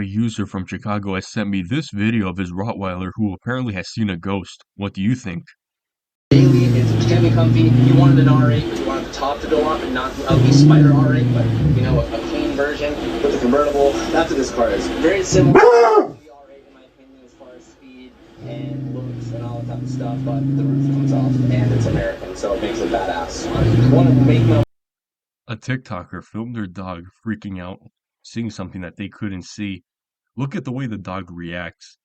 A user from Chicago has sent me this video of his Rottweiler who apparently has seen a ghost. What do you think? Daily, it's extremely comfy. You wanted an R8, but you wanted the top to go up and not the Spider R8, but you know, a clean version with a convertible. That's what this car is. Very similar to the R8 in my opinion as far as speed and looks and all that type of stuff, but the roof comes off and it's American, so it makes it badass. Want to make my A TikToker filmed their dog freaking out, seeing something that they couldn't see. Look at the way the dog reacts.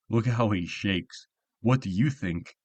Look at how he shakes. What do you think?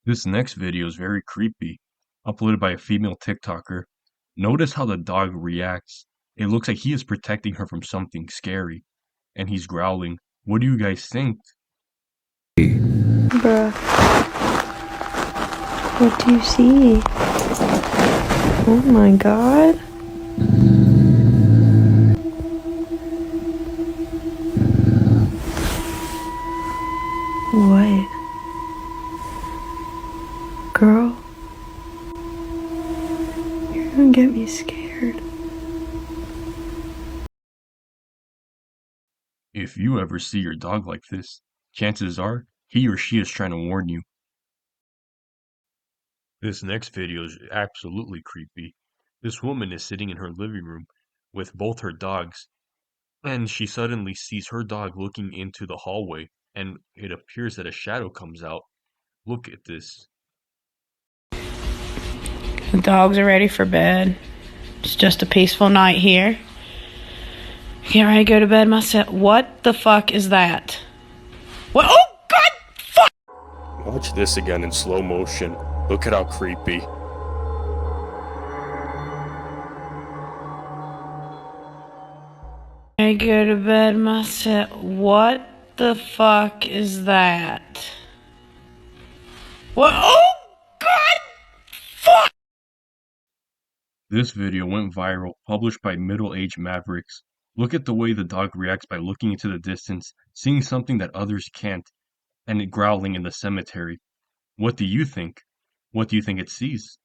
This next video is very creepy, uploaded by a female TikToker. Notice how the dog reacts. It looks like he is protecting her from something scary, and he's growling. What do you guys think? Bruh. What do you see? Oh my god. What? Girl? You're gonna get me scared. If you ever see your dog like this, chances are he or she is trying to warn you. This next video is absolutely creepy. This woman is sitting in her living room with both her dogs, and she suddenly sees her dog looking into the hallway, and it appears that a shadow comes out. Look at this. The dogs are ready for bed. It's just a peaceful night here. Get ready to go to bed myself. What the fuck is that? What? Oh god! Fuck! Watch this again in slow motion. Look at how creepy. I go to bed myself. What the fuck is that? What? Oh god! Fuck! This video went viral, published by middle-aged Mavericks. Look at the way the dog reacts by looking into the distance, seeing something that others can't, and it growling in the cemetery. What do you think? What do you think it sees?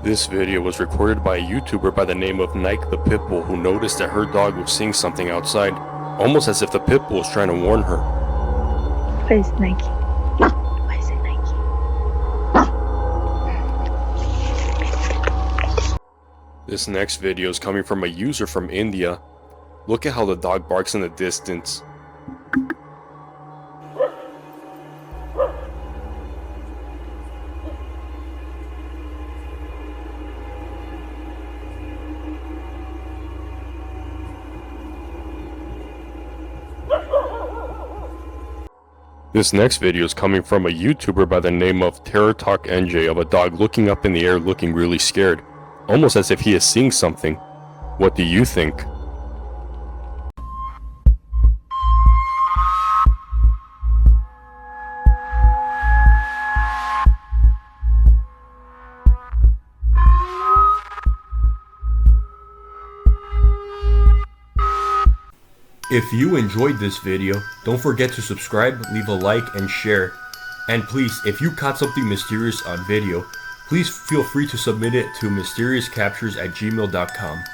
This video was recorded by a YouTuber by the name of Nike the Pitbull who noticed that her dog was seeing something outside, almost as if the Pitbull was trying to warn her. What is Nike? Why is it Nike? This next video is coming from a user from India. Look at how the dog barks in the distance. This next video is coming from a YouTuber by the name of Terror Talk NJ of a dog looking up in the air looking really scared, almost as if he is seeing something. What do you think? If you enjoyed this video, don't forget to subscribe, leave a like, and share. And please, if you caught something mysterious on video, please feel free to submit it to mysteriouscaptures@gmail.com.